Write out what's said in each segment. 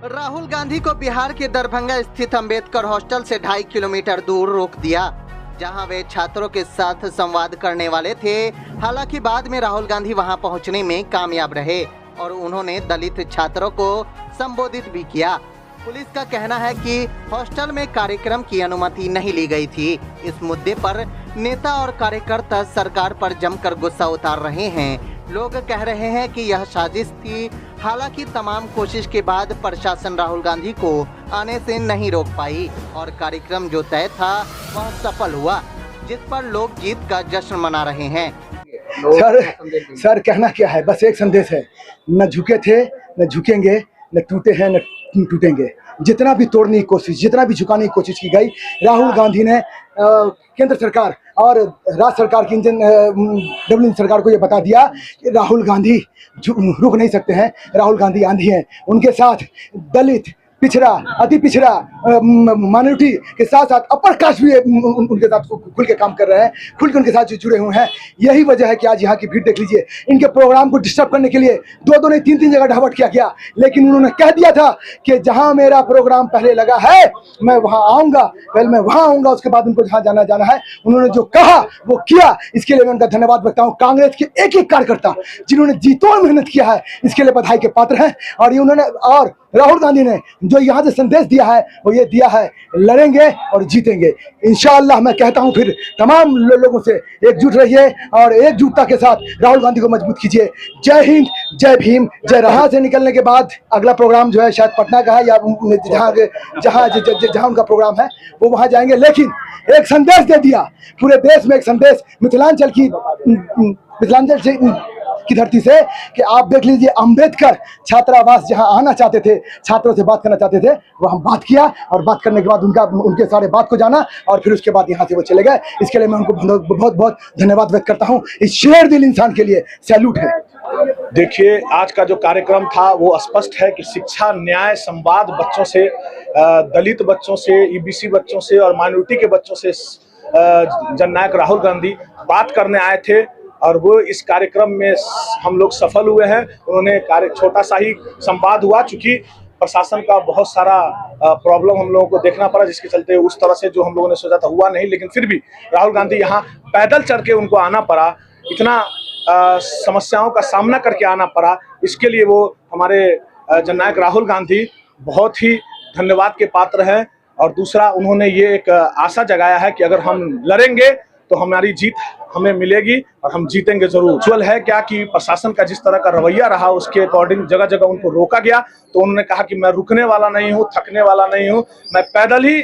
राहुल गांधी को बिहार के दरभंगा स्थित अंबेडकर हॉस्टल से 2.5 किलोमीटर दूर रोक दिया, जहां वे छात्रों के साथ संवाद करने वाले थे। हालांकि बाद में राहुल गांधी वहां पहुंचने में कामयाब रहे और उन्होंने दलित छात्रों को संबोधित भी किया। पुलिस का कहना है कि हॉस्टल में कार्यक्रम की अनुमति नहीं ली गई थी। इस मुद्दे पर नेता और कार्यकर्ता सरकार पर जमकर गुस्सा उतार रहे हैं। लोग कह रहे हैं कि यह साजिश थी। हालांकि तमाम कोशिश के बाद प्रशासन राहुल गांधी को आने से नहीं रोक पाई और कार्यक्रम जो तय था वह सफल हुआ, जिस पर लोग जीत का जश्न मना रहे हैं। सर कहना क्या है, बस एक संदेश है, न झुके थे न झुकेंगे, न टूटे हैं न टूटेंगे। जितना भी तोड़ने की कोशिश, जितना भी झुकाने की कोशिश की गई, राहुल गांधी ने केंद्र सरकार और राज्य सरकार की डब्ल्यू सरकार को ये बता दिया कि राहुल गांधी रुक नहीं सकते हैं। राहुल गांधी आंधी हैं, उनके साथ दलित, पिछड़ा, अति पिछड़ा, माइनॉरिटी के साथ साथ अपर कास्ट भी उनके साथ खुल के काम कर रहे हैं, खुल के उनके साथ जुड़े हुए हैं। यही वजह है कि आज यहाँ की भीड़ देख लीजिए। इनके प्रोग्राम को डिस्टर्ब करने के लिए दो नहीं तीन जगह डाइवर्ट किया गया, लेकिन उन्होंने कह दिया था कि जहाँ मेरा प्रोग्राम पहले लगा है मैं वहाँ आऊँगा, पहले मैं वहाँ आऊँगा, उसके बाद उनको जहाँ जाना है। उन्होंने जो कहा वो किया, इसके लिए मैं उनका धन्यवाद करता हूँ। कांग्रेस के एक एक कार्यकर्ता जिन्होंने जी तोड़ मेहनत किया है, इसके लिए बधाई के पात्र हैं। और ये उन्होंने, और राहुल गांधी ने जो यहाँ से संदेश दिया है वो ये दिया है, लड़ेंगे और जीतेंगे इंशाअल्लाह। मैं कहता हूँ फिर तमाम लोगों से एकजुट रहिए और एकजुटता के साथ राहुल गांधी को मजबूत कीजिए। जय हिंद, जय भीम, जय। यहाँ से निकलने के बाद अगला प्रोग्राम जो है शायद पटना का है या जहाँ उनका प्रोग्राम है वो वहाँ जाएंगे। लेकिन एक संदेश दे दिया पूरे देश में, एक संदेश मिथिलांचल की धरती से कि आप देख लीजिए, अंबेडकर छात्रावास जहां आना चाहते थे, छात्रों से बात करना चाहते थे, वहां बात किया और बात करने के बाद उनके सारे बात को जाना और फिर उसके बाद यहां से वो चले गए। इसके लिए मैं उनको बहुत बहुत धन्यवाद व्यक्त करता हूं। इस शेर दिल इंसान के लिए सैल्यूट है। देखिए, आज का जो कार्यक्रम था वो स्पष्ट है कि शिक्षा, न्याय, संवाद बच्चों से, दलित बच्चों से, ईबीसी बच्चों से और माइनॉरिटी के बच्चों से जननायक राहुल गांधी बात करने आए थे और वो इस कार्यक्रम में हम लोग सफल हुए हैं। उन्होंने छोटा सा ही संवाद हुआ, चूंकि प्रशासन का बहुत सारा प्रॉब्लम हम लोगों को देखना पड़ा, जिसके चलते उस तरह से जो हम लोगों ने सोचा था हुआ नहीं। लेकिन फिर भी राहुल गांधी यहाँ पैदल चल के उनको आना पड़ा, इतना समस्याओं का सामना करके आना पड़ा। इसके लिए वो हमारे जननायक राहुल गांधी बहुत ही धन्यवाद के पात्र हैं। और दूसरा, उन्होंने ये एक आशा जगाया है कि अगर हम लड़ेंगे तो हमारी जीत हमें मिलेगी और हम जीतेंगे जरूर। उज्जवल है क्या कि प्रशासन का जिस तरह का रवैया रहा उसके अकॉर्डिंग जगह जगह उनको रोका गया, तो उन्होंने कहा कि मैं रुकने वाला नहीं हूँ, थकने वाला नहीं हूँ, मैं पैदल ही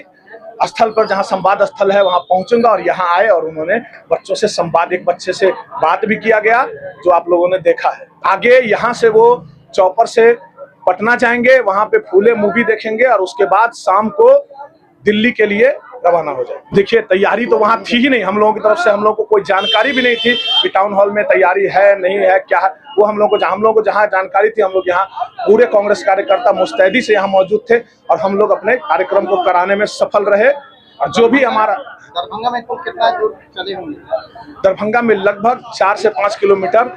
स्थल पर जहाँ संवाद स्थल है वहाँ पहुंचूंगा। और यहाँ आए और उन्होंने बच्चों से संवाद, एक बच्चे से बात भी किया गया जो आप लोगों ने देखा है। आगे यहाँ से वो चौपर से पटना जाएंगे, वहाँ पे फूले मूवी देखेंगे और उसके बाद शाम को दिल्ली के लिए रवाना हो जाए। देखिए, तैयारी तो वहाँ थी ही नहीं, हम लोगों की तरफ से हम लोगों को कोई जानकारी भी नहीं थी कि टाउन हॉल में तैयारी है नहीं है क्या है। वो हम लोग को जहाँ जानकारी थी, हम लोग यहाँ पूरे कांग्रेस कार्यकर्ता मुस्तैदी से यहाँ मौजूद थे और हम लोग अपने कार्यक्रम को कराने में सफल रहे। और जो भी हमारा दरभंगा में तो कितना दूर चले होंगे? दरभंगा में लगभग 4 से 5 किलोमीटर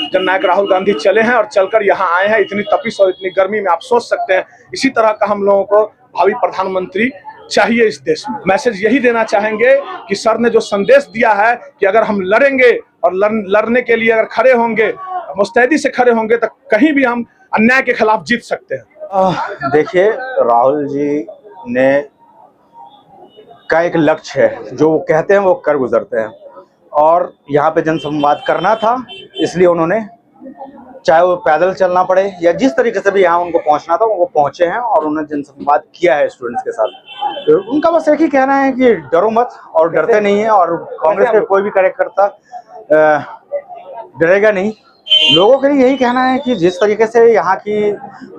जननायक राहुल गांधी चले हैं और चलकर यहाँ आए हैं। इतनी तपिश और इतनी गर्मी में आप सोच सकते हैं, इसी तरह का हम लोगों को भावी प्रधानमंत्री चाहिए इस देश में। मैसेज यही देना चाहेंगे कि सर ने जो संदेश दिया है कि अगर हम लड़ेंगे और लड़ने के लिए अगर खड़े होंगे, मुस्तैदी से खड़े होंगे, तो कहीं भी हम अन्याय के खिलाफ जीत सकते हैं। देखिए, राहुल जी ने का एक लक्ष्य है, जो वो कहते हैं वो कर गुजरते हैं और यहाँ पे जनसंवाद करना था, इसलिए उन्होंने, चाहे वो पैदल चलना पड़े या जिस तरीके से भी यहाँ उनको पहुँचना था वो पहुँचे हैं और उन्होंने जनसंवाद किया है स्टूडेंट्स के साथ। तो उनका बस एक ही कहना है कि डरो मत, और डरते नहीं है। और कांग्रेस के कोई भी कार्यकर्ता डरेगा नहीं। लोगों के लिए यही कहना है कि जिस तरीके से यहाँ की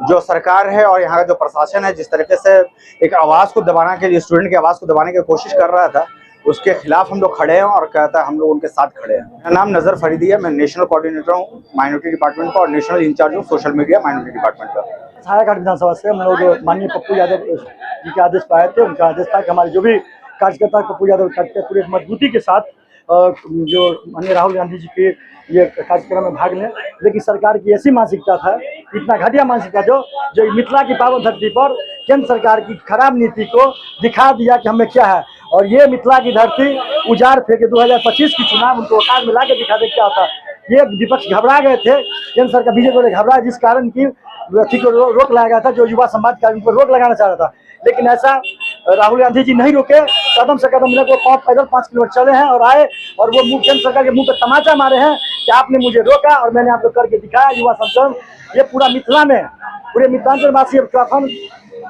जो सरकार है और यहाँ का जो प्रशासन है, जिस तरीके से एक आवाज़ को दबाने के लिए, स्टूडेंट की आवाज़ को दबाने की कोशिश कर रहा था, उसके खिलाफ हम लोग खड़े हैं और कहता है हम लोग उनके साथ खड़े हैं। मेरा नाम नजर फरीदी है, मैं नेशनल कोऑर्डिनेटर हूँ माइनॉरिटी डिपार्टमेंट का और नेशनल इंचार्ज हूँ सोशल मीडिया माइनॉरिटी डिपार्टमेंट का। साराघाट विधानसभा से हम लोग माननीय पप्पू यादव जी के आदेश पाए थे। उनका आदेश था कि हमारे जो भी कार्यकर्ता पप्पू यादव पूरे मजबूती के साथ जो माननीय राहुल गांधी जी के ये कार्यक्रम में भाग लें, लेकिन सरकार की ऐसी मानसिकता था, इतना घटिया मानसिकता जो मिथिला की पावन धरती पर केंद्र सरकार की खराब नीति को दिखा दिया कि हमें क्या है। और ये मिथिला की धरती उजाड़ फेंके 2025 की चुनाव उनको औकात में ला के दिखा दे क्या होता। ये विपक्ष घबरा गए थे, केंद्र सरकार बीजेपी घबरा, जिस कारण की व्यक्ति को रोक लगाया गया था, जो युवा समाज कार्यक्रम पर रोक लगाना चाह रहा था। लेकिन ऐसा राहुल गांधी जी नहीं रुके, कदम से कदम मिले, वो पैदल 5 किलोमीटर चले हैं और आए और वो केंद्र सरकार के मुंह पे तमाचा मारे हैं कि आपने मुझे रोका और मैंने आपको करके दिखाया। युवा संसद ये पूरा मिथिला में, पूरे मिथिलांचल वासी कसम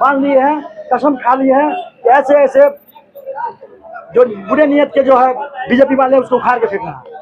मान लिए हैं, कसम खा लिए हैं कि ऐसे ऐसे जो बुरे नियत के जो है बीजेपी वाले उसको उखाड़ के फेंकना है।